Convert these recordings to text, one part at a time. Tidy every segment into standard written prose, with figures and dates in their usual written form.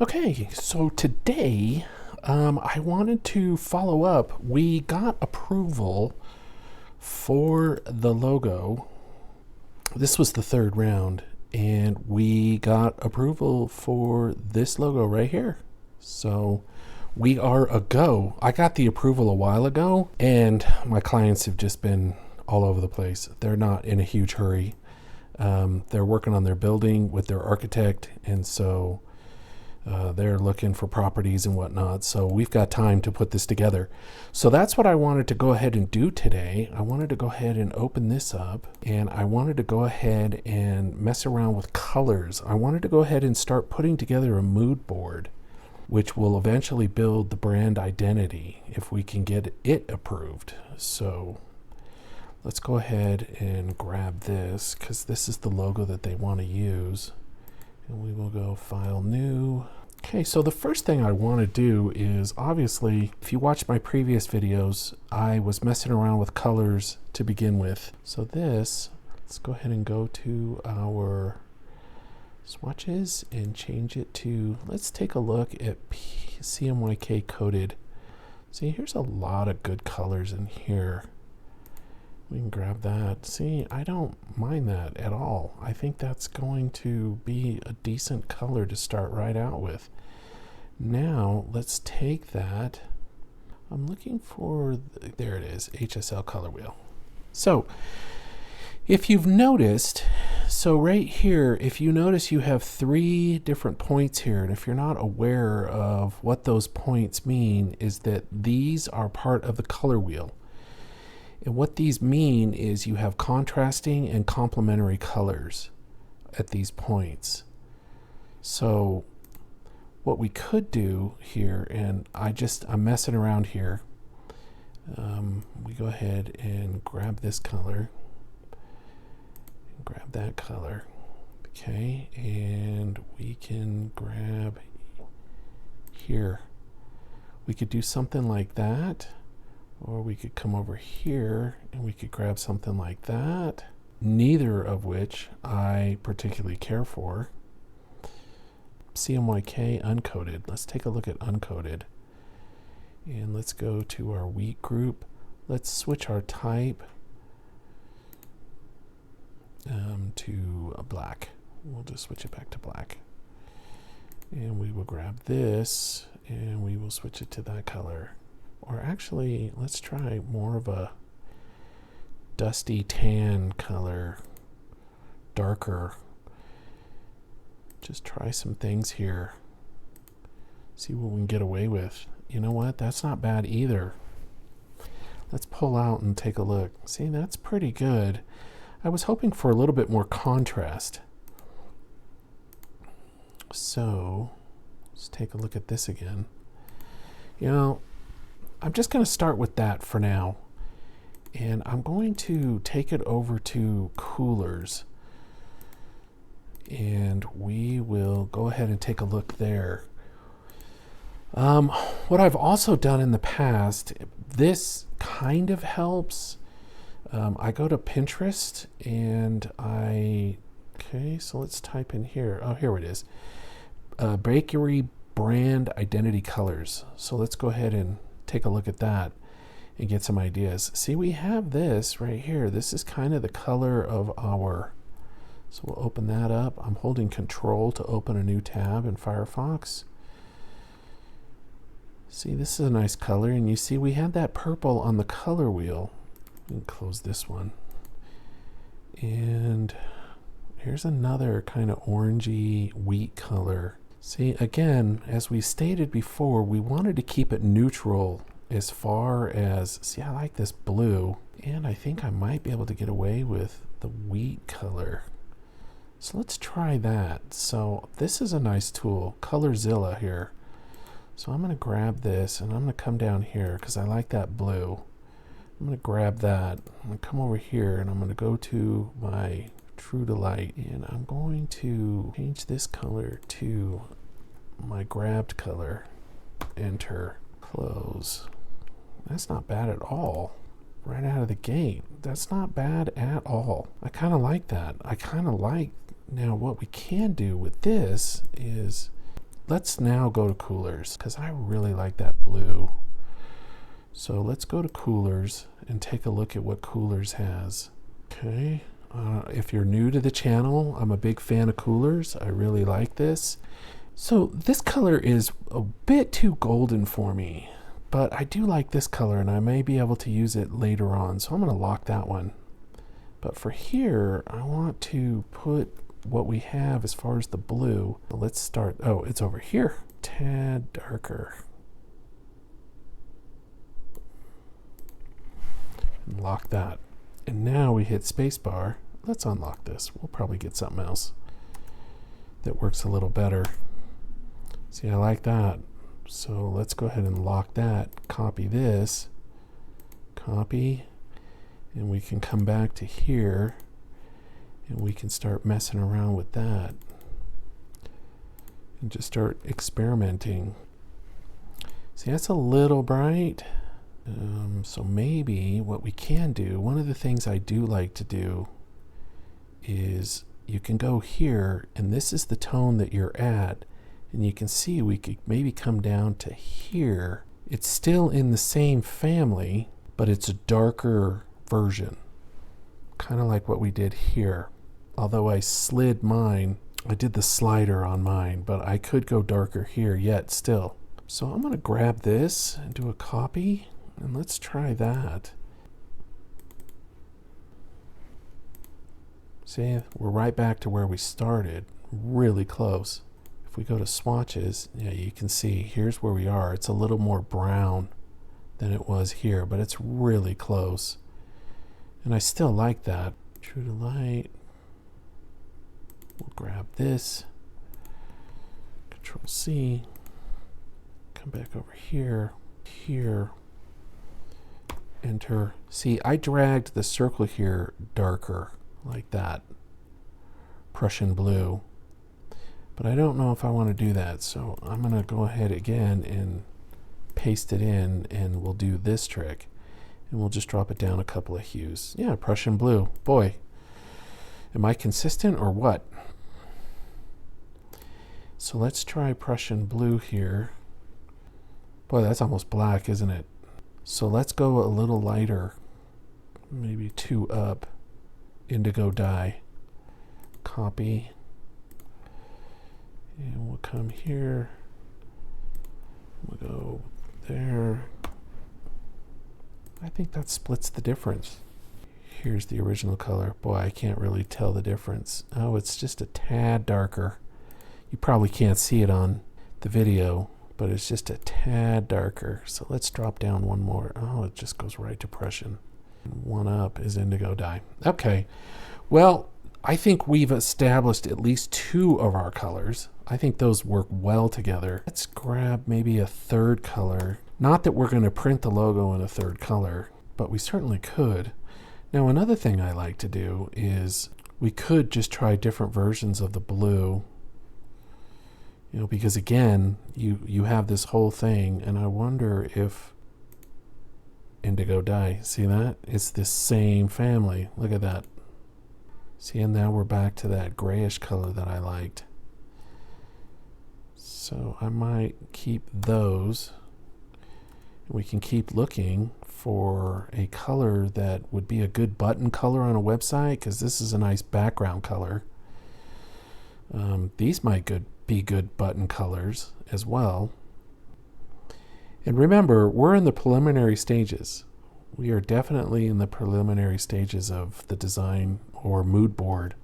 Okay, so today I wanted to follow up. We got approval for the logo. This was the third round, and we got approval for this logo right here. So we are a go. I got the approval a while ago, and my clients have just been all over the place. They're not in a huge hurry. They're working on their building with their architect, and so they're looking for properties and whatnot. So we've got time to put this together. So that's what I wanted to go ahead and do today. I wanted to go ahead and open this up, and I wanted to go ahead and mess around with colors. I wanted to go ahead and start putting together a mood board, which will eventually build the brand identity if we can get it approved. So let's go ahead and grab this, because this is the logo that they want to use. And we will go File, New. Okay, so the first thing I want to do is, obviously, if you watched my previous videos, I was messing around with colors to begin with. So this, let's go ahead and go to our swatches and change it to, let's take a look at CMYK coded. See, here's a lot of good colors in here. We can grab that. See, I don't mind that at all. I think that's going to be a decent color to start right out with. Now, let's take that. I'm looking for, there it is, HSL color wheel. So, if you've noticed, so right here, if you notice you have 3 different points here, and if you're not aware of what those points mean, is that these are part of the color wheel. And what these mean is you have contrasting and complementary colors at these points. So what we could do here, and I'm messing around here. We go ahead and grab this color, and grab that color. Okay, and we can grab here. We could do something like that. Or we could come over here and we could grab something like that, neither of which I particularly care for. CMYK uncoded. Let's take a look at uncoded. And let's go to our wheat group. Let's switch our type to a black. We'll just switch it back to black. And we will grab this and we will switch it to that color. Or actually, let's try more of a dusty tan color, darker. Just try some things here. See what we can get away with. You know what? That's not bad either. Let's pull out and take a look. See, that's pretty good. I was hoping for a little bit more contrast. So, let's take a look at this again. You know, I'm just going to start with that for now, and I'm going to take it over to coolers, and we will go ahead and take a look there. What I've also done in the past, this kind of helps. I go to Pinterest and okay, so let's type in here. Oh, here it is. Bakery brand identity colors. So let's go ahead and take a look at that and get some ideas. See, we have this right here. This is kind of the color of our, so we'll open that up. I'm holding Control to open a new tab in Firefox. See, this is a nice color, and you see we had that purple on the color wheel. We can close this one. And here's another kind of orangey wheat color. See, again, as we stated before, we wanted to keep it neutral as far as, see, I like this blue, and I think I might be able to get away with the wheat color. So let's try that. So this is a nice tool, Colorzilla here. So I'm going to grab this, and I'm going to come down here because I like that blue. I'm going to grab that. I'm going to come over here, and I'm going to go to my True to Light, and I'm going to change this color to my grabbed color. Enter, close. That's not bad at all. Right out of the gate, that's not bad at all. I kind of like that. I kind of like, now what we can do with this is let's now go to coolers because I really like that blue. So let's go to coolers and take a look at what coolers has. Okay, if you're new to the channel, I'm a big fan of coolers. I really like this. So this color is a bit too golden for me, but I do like this color and I may be able to use it later on. So I'm going to lock that one. But for here, I want to put what we have as far as the blue. Let's start, oh, it's over here. Tad darker. And lock that. And now we hit spacebar. Let's unlock this. We'll probably get something else that works a little better. See, I like that. So let's go ahead and lock that. Copy this. Copy. And we can come back to here and we can start messing around with that and just start experimenting. See, that's a little bright. So maybe what we can do, one of the things I do like to do is you can go here and this is the tone that you're at, and you can see we could maybe come down to here. It's still in the same family, but it's a darker version, kind of like what we did here. Although I slid mine, I did the slider on mine, but I could go darker here yet still. So I'm going to grab this and do a copy, and let's try that. See, we're right back to where we started, really close. If we go to swatches, yeah, you can see here's where we are. It's a little more brown than it was here, but it's really close. And I still like that. True to light. We'll grab this. Control C. Come back over here. Here. Enter. See, I dragged the circle here darker, like that. Prussian blue. But I don't know if I want to do that, so I'm going to go ahead again and paste it in, and we'll do this trick. And we'll just drop it down a couple of hues. Yeah, Prussian blue. Boy, am I consistent or what? So let's try Prussian blue here. Boy, that's almost black, isn't it? So let's go a little lighter, maybe 2 up. Indigo dye. Copy. And we'll come here. We'll go there. I think that splits the difference. Here's the original color. Boy, I can't really tell the difference. Oh, it's just a tad darker. You probably can't see it on the video, but it's just a tad darker. So let's drop down one more. Oh, it just goes right to Prussian. 1 up is indigo dye. Okay, well, I think we've established at least 2 of our colors. I think those work well together. Let's grab maybe a 3rd color. Not that we're going to print the logo in a 3rd color, but we certainly could. Now, another thing I like to do is we could just try different versions of the blue. You know, because again, you have this whole thing, and I wonder if indigo dye, see that? It's the same family. Look at that. See, and now we're back to that grayish color that I liked. So I might keep those. We can keep looking for a color that would be a good button color on a website, because this is a nice background color. These might be good button colors as well. And remember, we're in the preliminary stages. We are definitely in the preliminary stages of the design or mood board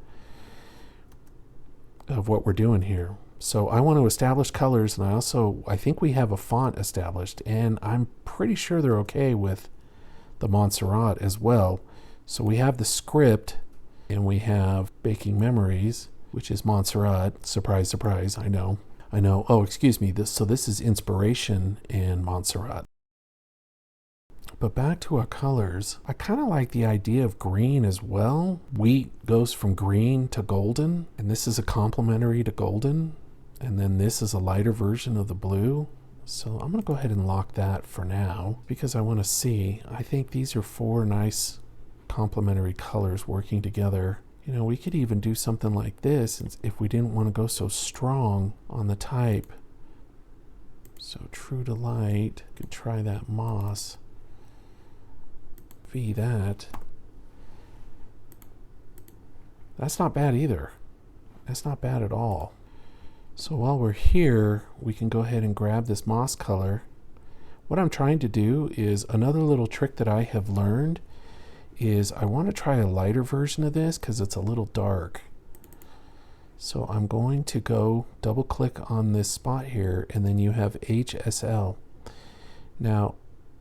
of what we're doing here. So I want to establish colors, and I think we have a font established, and I'm pretty sure they're okay with the Montserrat as well. So we have the script, and we have Baking Memories, which is Montserrat. Surprise, surprise, I know. Oh, excuse me, this is Inspiration and Montserrat. But back to our colors, I kind of like the idea of green as well. Wheat goes from green to golden, and this is a complementary to golden. And then this is a lighter version of the blue. So I'm going to go ahead and lock that for now because I want to see. I think these are 4 nice complementary colors working together. You know, we could even do something like this if we didn't want to go so strong on the type. So true to light, could try that moss. V that. That's not bad either. That's not bad at all. So while we're here, we can go ahead and grab this moss color. What I'm trying to do is another little trick that I have learned is I want to try a lighter version of this because it's a little dark. So I'm going to go double click on this spot here, and then you have HSL. Now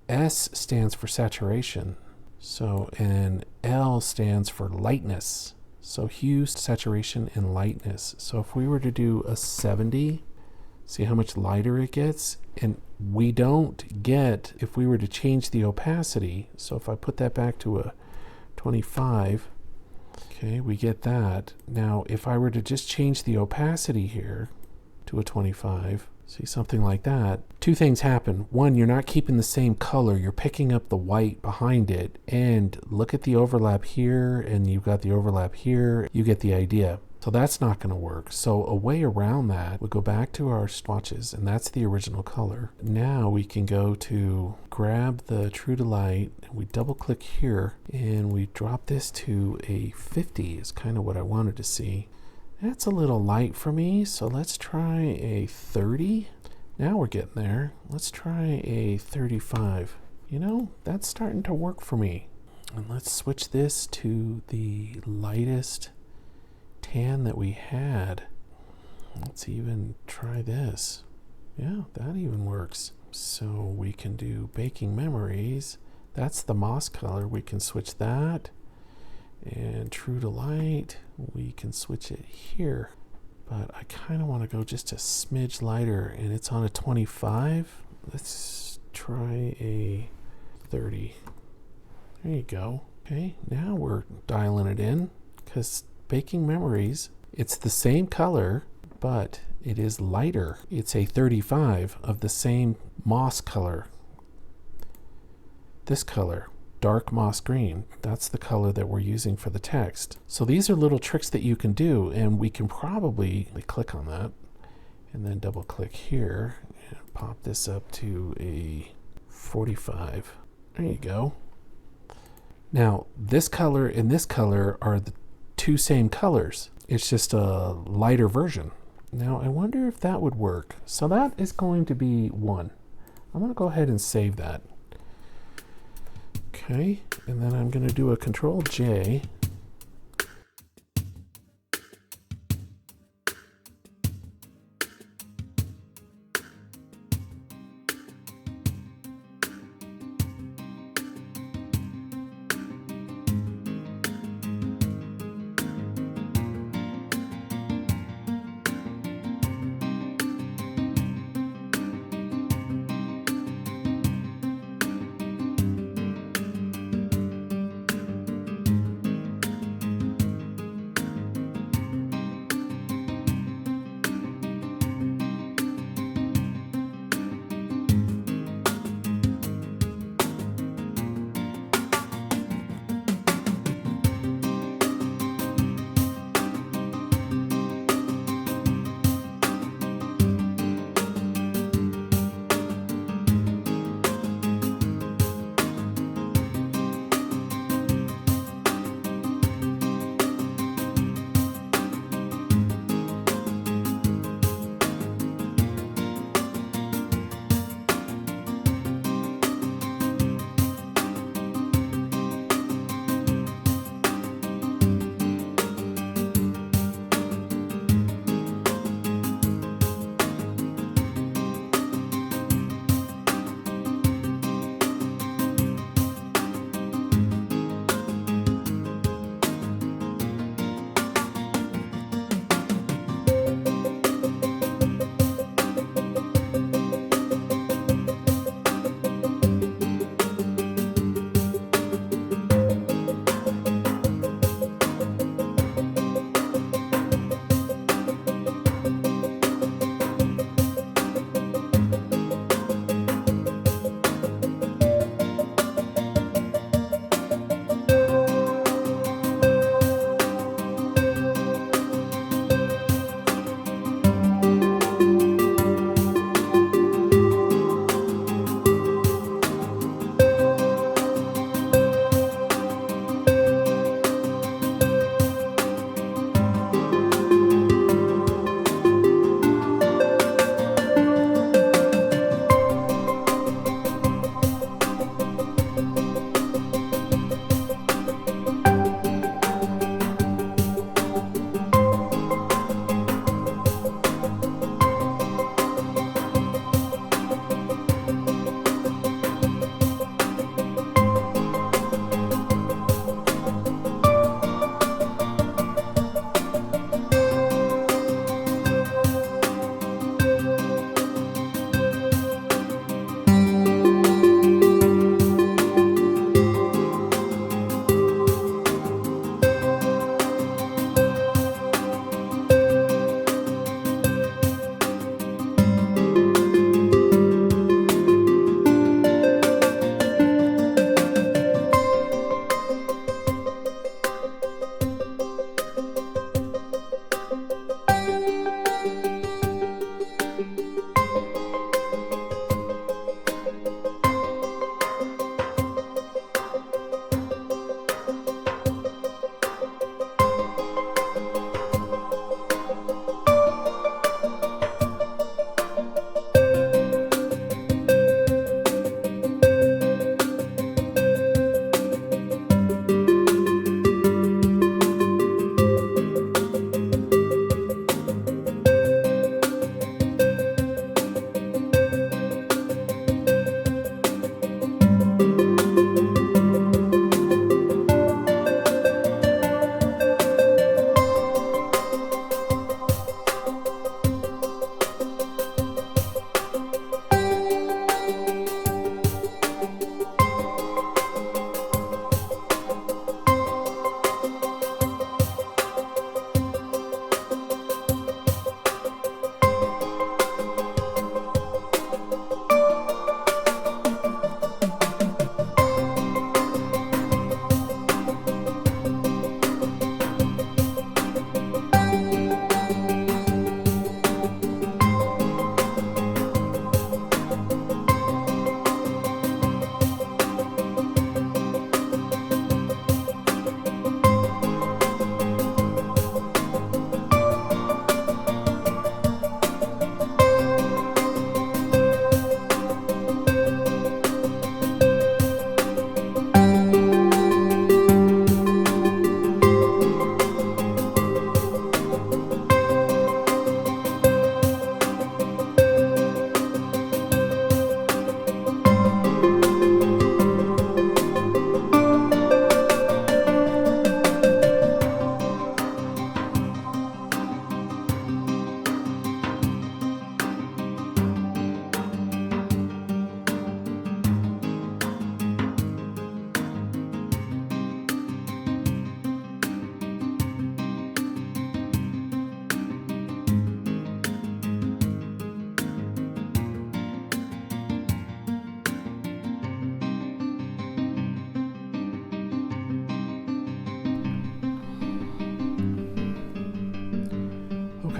S stands for saturation. So, and L stands for lightness. So hue, saturation, and lightness. So if we were to do a 70, see how much lighter it gets? And we don't get, if we were to change the opacity, so if I put that back to a 25, okay, we get that. Now, if I were to just change the opacity here to a 25, see something like that, two things happen. One, you're not keeping the same color. You're picking up the white behind it. And look at the overlap here, and you've got the overlap here. You get the idea. So that's not going to work. So a way around that, we go back to our swatches, and that's the original color. Now we can go to grab the true to light, and we double click here, and we drop this to a 50 is kind of what I wanted to see. That's a little light for me, so let's try a 30. Now we're getting there. Let's try a 35. You know, that's starting to work for me. And let's switch this to the lightest tan that we had. Let's even try this. Yeah, that even works. So we can do baking memories. That's the moss color. We can switch that. And true to light, we can switch it here. But I kind of want to go just a smidge lighter, and it's on a 25. Let's try a 30. There you go. Okay, now we're dialing it in, because baking memories, it's the same color, but it is lighter. It's a 35 of the same moss color. This color, dark moss green, that's the color that we're using for the text. So these are little tricks that you can do, and we can probably click on that and then double click here and pop this up to a 45. There you go. Now this color and this color are the two same colors. It's just a lighter version. Now I wonder if that would work. So that is going to be 1. I'm going to go ahead and save that. Okay, and then I'm going to do a Control J.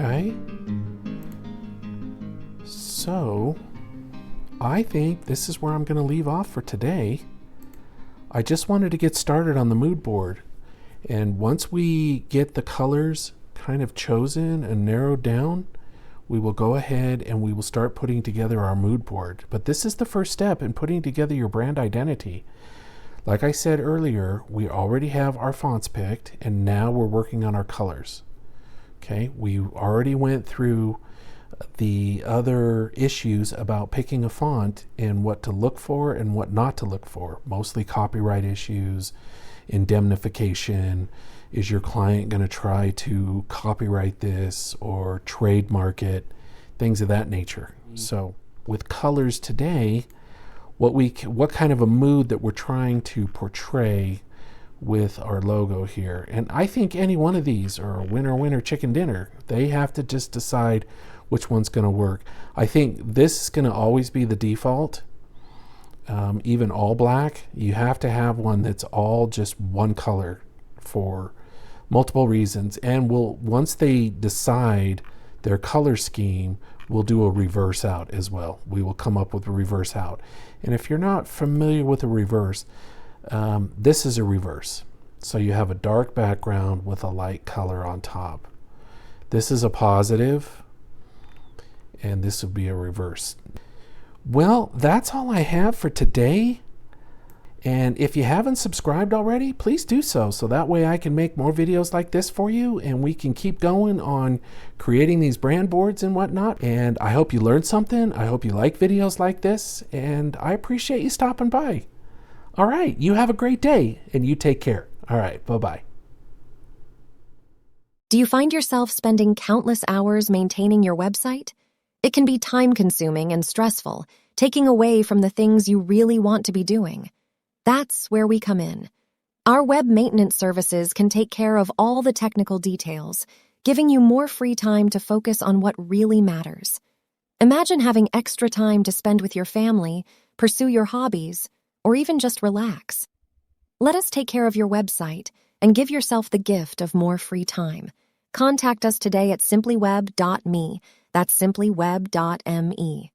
Okay. So, I think this is where I'm going to leave off for today. I just wanted to get started on the mood board. And once we get the colors kind of chosen and narrowed down, we will go ahead and we will start putting together our mood board. But this is the first step in putting together your brand identity. Like I said earlier, we already have our fonts picked, and now we're working on our colors. Okay, we already went through the other issues about picking a font and what to look for and what not to look for. Mostly copyright issues, indemnification. Is your client going to try to copyright this or trademark it? Things of that nature. So with colors today, what kind of a mood that we're trying to portray with our logo here. And I think any one of these are winner chicken dinner. They have to just decide which one's going to work. I think this is going to always be the default. Even all black, you have to have one that's all just one color for multiple reasons. And once they decide their color scheme, we'll do a reverse out as well. We will come up with a reverse out. And if you're not familiar with a reverse, this is a reverse. So you have a dark background with a light color on top. This is a positive, and this would be a reverse. Well, that's all I have for today. And if you haven't subscribed already, please do so that way I can make more videos like this for you, and we can keep going on creating these brand boards and whatnot. And I hope you learned something. I hope you like videos like this, and I appreciate you stopping by. All right, you have a great day, and you take care. All right, bye-bye. Do you find yourself spending countless hours maintaining your website? It can be time-consuming and stressful, taking away from the things you really want to be doing. That's where we come in. Our web maintenance services can take care of all the technical details, giving you more free time to focus on what really matters. Imagine having extra time to spend with your family, pursue your hobbies, or even just relax. Let us take care of your website and give yourself the gift of more free time. Contact us today at simplyweb.me. That's simplyweb.me.